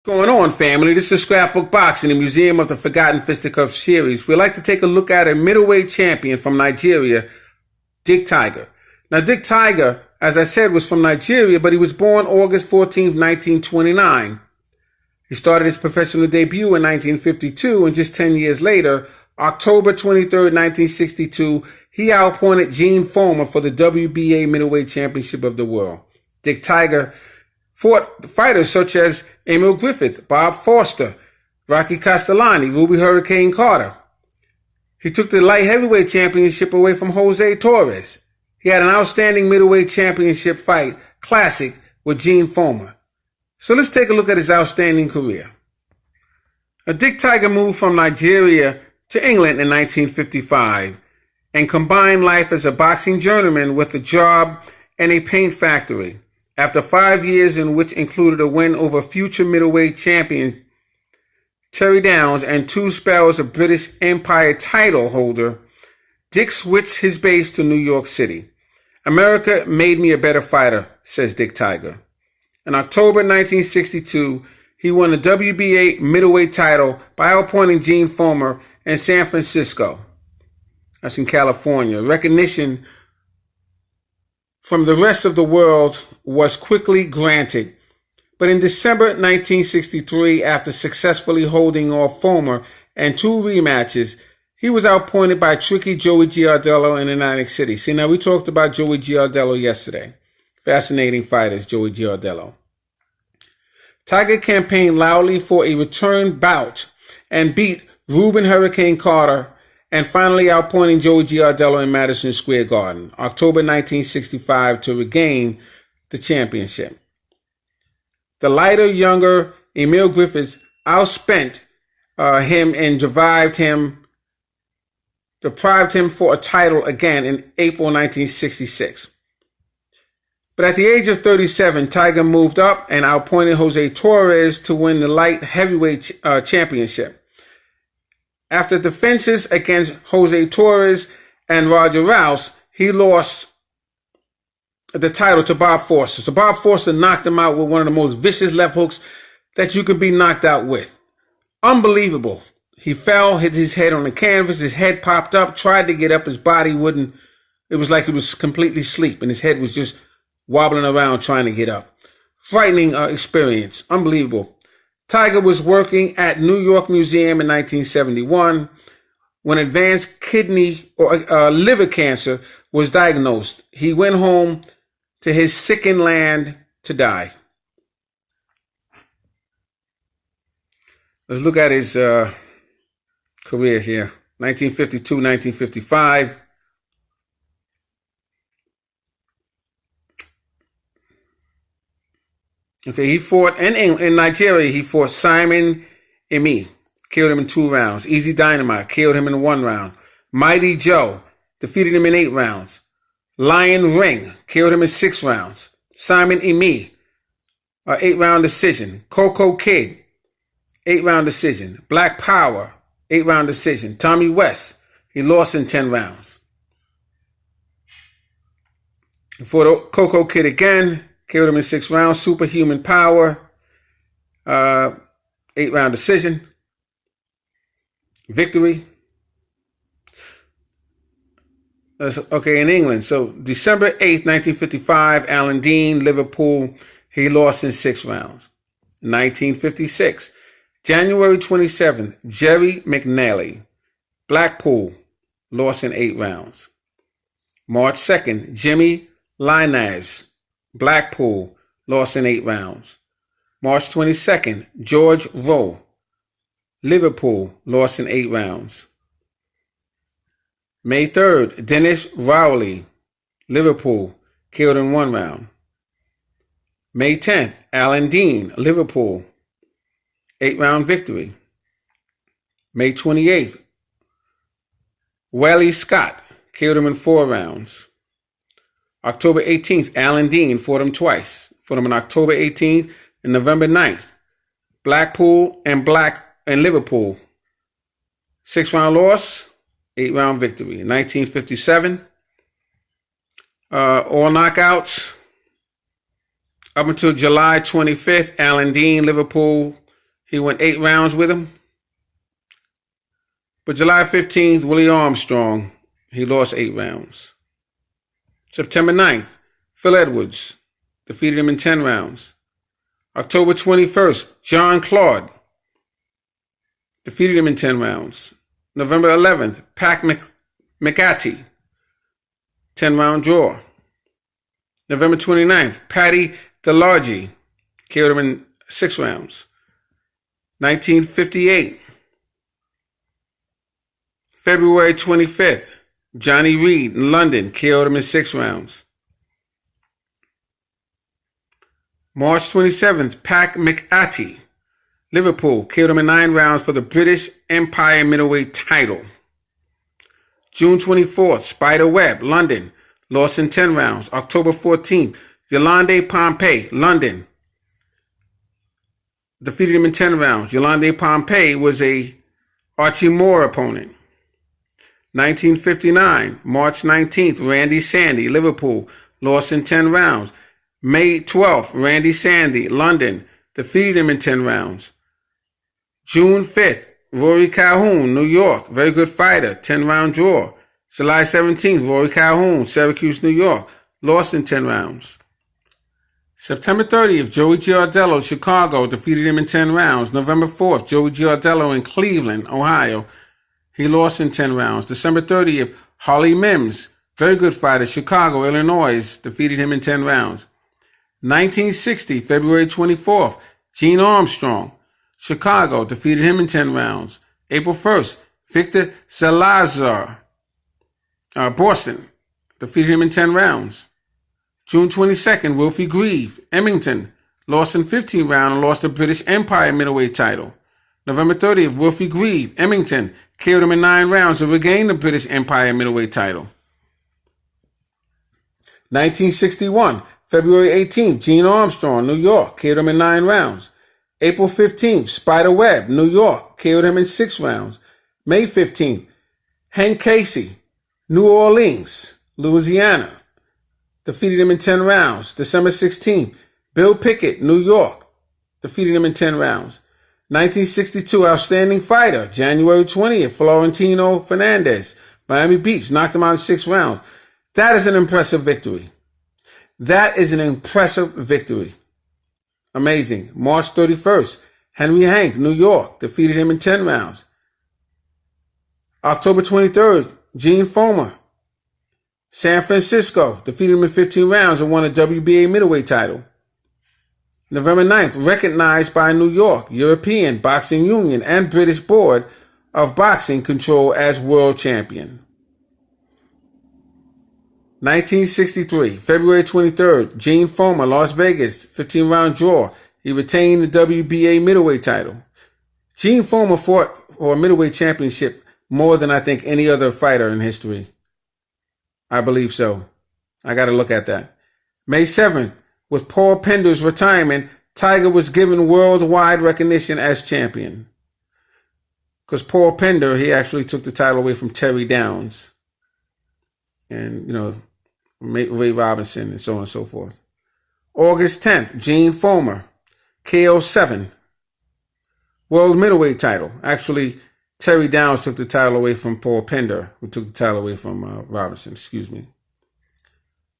Going on, family? This is Scrapbook Boxing, the Museum of the Forgotten Fisticuffs series. We'd like to take a look at a middleweight champion from Nigeria, Dick Tiger. Now, Dick Tiger, as I said, was from Nigeria, but he was born August 14th, 1929. He started his professional debut in 1952, and just 10 years later, October 23rd, 1962, he outpointed Gene Foreman for the WBA middleweight championship of the world. Dick Tiger fought fighters such as Emil Griffith, Bob Foster, Rocky Castellani, Ruby Hurricane Carter. He took the light heavyweight championship away from Jose Torres. He had an outstanding middleweight championship fight, classic, with Gene Foreman. So let's take a look at his outstanding career. Dick Tiger moved from Nigeria to England in 1955 and combined life as a boxing journeyman with a job in a paint factory. After 5 years, in which included a win over future middleweight champion Terry Downs and 2 spells of British Empire title holder, Dick switched his base to New York City. America made me a better fighter, says Dick Tiger. In October 1962, he won the WBA middleweight title by outpointing Gene Foreman in San Francisco. That's in California. Recognition from the rest of the world was quickly granted. But in December 1963, after successfully holding off Foreman and 2 rematches, he was outpointed by tricky Joey Giardello in Atlantic City. See, now we talked about Joey Giardello yesterday. Fascinating fighters, Joey Giardello. Tiger campaigned loudly for a return bout and beat Ruben Hurricane Carter, and finally outpointing Joey Giardello in Madison Square Garden, October 1965, to regain the championship. The lighter, younger Emil Griffiths outspent him and deprived him for a title again in April 1966. But at the age of 37, Tiger moved up and outpointed Jose Torres to win the light heavyweight championship. After defenses against Jose Torres and Roger Rouse, he lost the title to Bob Foster. So Bob Foster knocked him out with one of the most vicious left hooks that you could be knocked out with. Unbelievable. He fell, hit his head on the canvas, his head popped up, tried to get up, his body wouldn't. It was like he was completely asleep and his head was just wobbling around trying to get up. Frightening experience. Unbelievable. Tiger was working at New York Museum in 1971 when advanced kidney or liver cancer was diagnosed. He went home to his sickened land to die. Let's look at his career here. 1952, 1955. Okay, he fought in Nigeria. He fought Simon Emi, killed him in 2 rounds. Easy Dynamite killed him in 1 round. Mighty Joe defeated him in 8 rounds. Lion Ring killed him in 6 rounds. Simon Emi, 8-round decision. Coco Kid, 8-round decision. Black Power, 8-round decision. Tommy West, he lost in 10 rounds. He fought Coco Kid again. Killed him in 6 rounds. Superhuman Power, 8-round decision. Victory. Okay, in England. So December 8th, 1955, Alan Dean, Liverpool. He lost in 6 rounds. 1956, January 27th, Jerry McNally, Blackpool, lost in 8 rounds. March 2nd, Jimmy Linaz, Blackpool, lost in 8 rounds. March 22nd, George Rowe, Liverpool, lost in 8 rounds. May 3rd, Dennis Rowley, Liverpool, killed in 1 round. May 10th, Alan Dean, Liverpool, 8-round victory. May 28th, Wally Scott, killed him in 4 rounds. October 18th, Alan Dean fought him twice. Fought him on October 18th and November 9th. Blackpool and Liverpool. 6-round loss, 8-round victory. 1957, all knockouts. Up until July 25th, Alan Dean, Liverpool, He went 8 rounds with him. But July 15th, Willie Armstrong, he lost 8 rounds. September 9th, Phil Edwards defeated him in 10 rounds. October 21st, John Claude defeated him in 10 rounds. November 11th, Pac McAtee, 10-round draw. November 29th, Paddy DeLargy killed him in 6 rounds. 1958, February 25th, Johnny Reed in London killed him in 6 rounds. March 27th, Pac McAtee, Liverpool, killed him in 9 rounds for the British Empire middleweight title. June 24th, Spider Webb, London, lost in 10 rounds. October 14th, Yolande Pompey, London, defeated him in 10 rounds. Yolande Pompey was a Archie Moore opponent. 1959, March 19th, Randy Sandy, Liverpool, lost in 10 rounds. May 12th, Randy Sandy, London, defeated him in 10 rounds. June 5th, Rory Calhoun, New York, very good fighter, 10-round draw. July 17th, Rory Calhoun, Syracuse, New York, lost in 10 rounds. September 30th, Joey Giardello, Chicago, defeated him in 10 rounds. November 4th, Joey Giardello in Cleveland, Ohio, he lost in 10 rounds. December 30th, Holly Mims, very good fighter, Chicago, Illinois, defeated him in 10 rounds. 1960, February 24th, Gene Armstrong, Chicago, defeated him in 10 rounds. April 1st, Victor Salazar, Boston, defeated him in 10 rounds. June 22nd, Wilfie Grieve, Emmington, lost in 15 rounds and lost the British Empire middleweight title. November 30th, Wilfie Grieve, Emmington, killed him in 9 rounds to regain the British Empire middleweight title. 1961, February 18th, Gene Armstrong, New York, killed him in 9 rounds. April 15th, Spider Webb, New York, killed him in 6 rounds. May 15th, Hank Casey, New Orleans, Louisiana, defeated him in 10 rounds. December 16th, Bill Pickett, New York, defeated him in 10 rounds. 1962, outstanding fighter, January 20th, Florentino Fernandez, Miami Beach, knocked him out in 6 rounds. That is an impressive victory. That is an impressive victory. Amazing. March 31st, Henry Hank, New York, defeated him in 10 rounds. October 23rd, Gene Foreman, San Francisco, defeated him in 15 rounds and won a WBA middleweight title. November 9th, recognized by New York European Boxing Union and British Board of Boxing Control as world champion. 1963, February 23rd, Gene Foreman, Las Vegas, 15-round draw. He retained the WBA middleweight title. Gene Foreman fought for a middleweight championship more than I think any other fighter in history. I believe so. I got to look at that. May 7th, with Paul Pender's retirement, Tiger was given worldwide recognition as champion. Because Paul Pender, he actually took the title away from Terry Downs. And, Ray Robinson and so on and so forth. August 10th, Gene Foreman, KO7, world middleweight title. Actually, Terry Downs took the title away from Paul Pender, who took the title away from Robinson,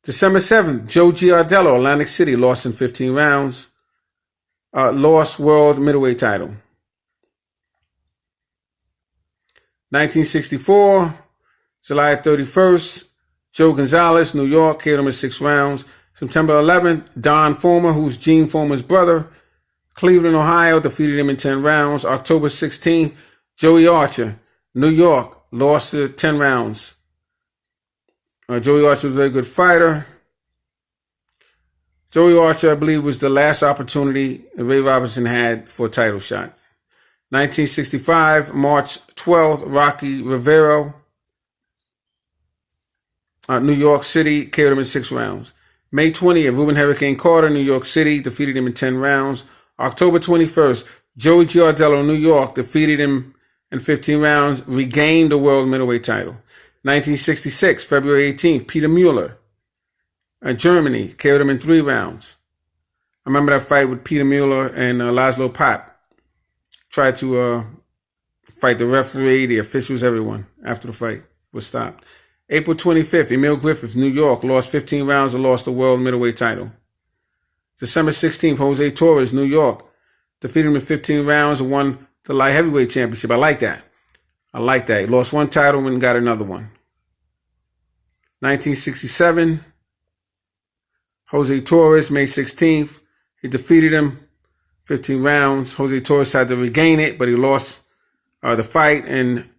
December 7th, Joe Giardello, Atlantic City, lost in 15 rounds. Lost world middleweight title. 1964, July 31st, Joe Gonzalez, New York, killed him in 6 rounds. September 11th, Don Foreman, who's Gene Foreman's brother, Cleveland, Ohio, defeated him in 10 rounds. October 16th, Joey Archer, New York, lost to 10 rounds. Joey Archer was a very good fighter. Joey Archer, I believe, was the last opportunity Ray Robinson had for a title shot. 1965, March 12th, Rocky Rivero, New York City, killed him in 6 rounds. May 20th, Ruben Hurricane Carter, New York City, defeated him in 10 rounds. October 21st, Joey Giardello, New York, defeated him in 15 rounds, regained the world middleweight title. 1966, February 18th, Peter Mueller, Germany, killed him in 3 rounds. I remember that fight with Peter Mueller and Laszlo Papp. tried to fight the referee, the officials, everyone after the fight was stopped. April 25th, Emil Griffith, New York, lost 15 rounds and lost the world middleweight title. December 16th, Jose Torres, New York, defeated him in 15 rounds and won the light heavyweight championship. I like that. He lost one title and got another one. 1967, Jose Torres, May 16th. He defeated him 15 rounds. Jose Torres tried to regain it, but he lost the fight, and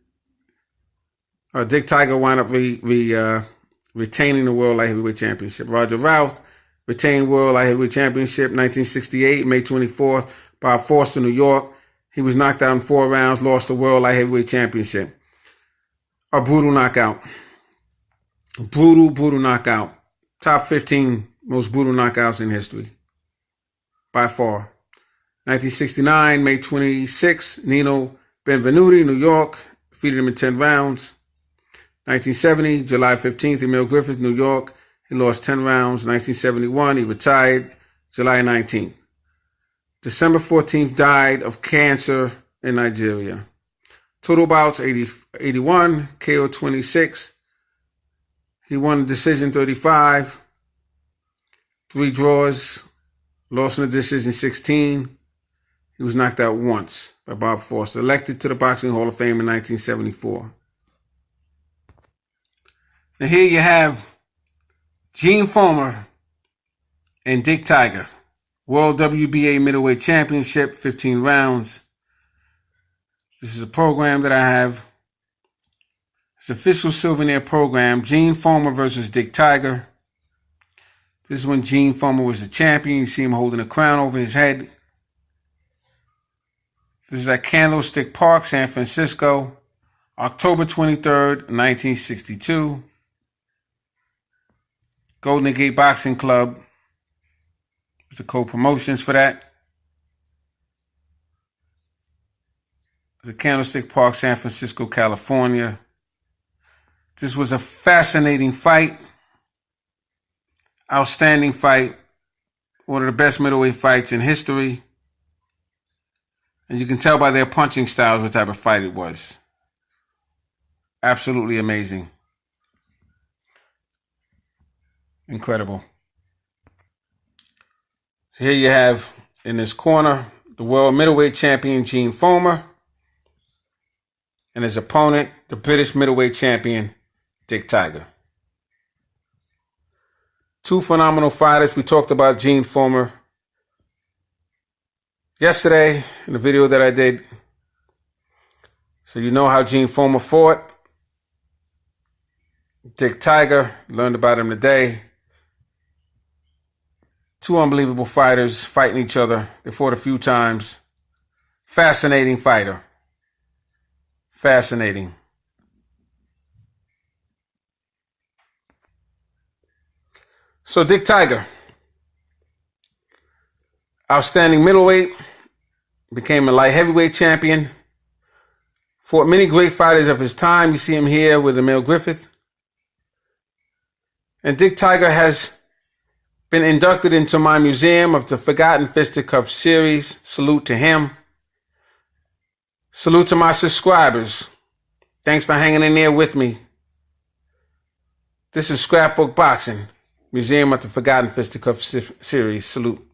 Dick Tiger wound up retaining the World Light Heavyweight Championship. Roger Routh retained World Light Heavyweight Championship 1968, May 24th. Bob Foster, New York. He was knocked out in 4 rounds, lost the World Light Heavyweight Championship. A brutal knockout. Brutal knockout. Top 15 most brutal knockouts in history. By far. 1969, May 26, Nino Benvenuti, New York. Defeated him in 10 rounds. 1970, July 15th, Emil Griffith, New York. He lost 10 rounds. 1971, he retired. July 19th. December 14th, died of cancer in Nigeria. Total bouts, 81, KO 26. He won decision 35. 3 draws. Lost in the decision 16. He was knocked out once by Bob Foster. Elected to the Boxing Hall of Fame in 1974. Now here you have Gene Fullmer and Dick Tiger. World WBA Middleweight Championship, 15 rounds. This is a program that I have. It's an official souvenir program. Gene Fullmer versus Dick Tiger. This is when Gene Fullmer was the champion. You see him holding a crown over his head. This is at Candlestick Park, San Francisco, October 23rd, 1962. Golden Gate Boxing Club was the co-promotions for that. The Candlestick Park, San Francisco, California. This was a fascinating fight. Outstanding fight. One of the best middleweight fights in history. And you can tell by their punching styles what type of fight it was. Absolutely amazing. Incredible. So here you have in this corner the world middleweight champion Gene Fullmer and his opponent, the British middleweight champion Dick Tiger. 2 phenomenal fighters. We talked about Gene Fullmer yesterday in the video that I did. So you know how Gene Fullmer fought. Dick Tiger, learned about him today. 2 unbelievable fighters fighting each other. They fought a few times. Fascinating fighter. Fascinating. So Dick Tiger, outstanding middleweight, became a light heavyweight champion. Fought many great fighters of his time. You see him here with Emil Griffith. And Dick Tiger has been inducted into my Museum of the Forgotten Fisticuffs series. Salute to him. Salute to my subscribers. Thanks for hanging in there with me. This is Scrapbook Boxing, Museum of the Forgotten Fisticuffs series. Salute.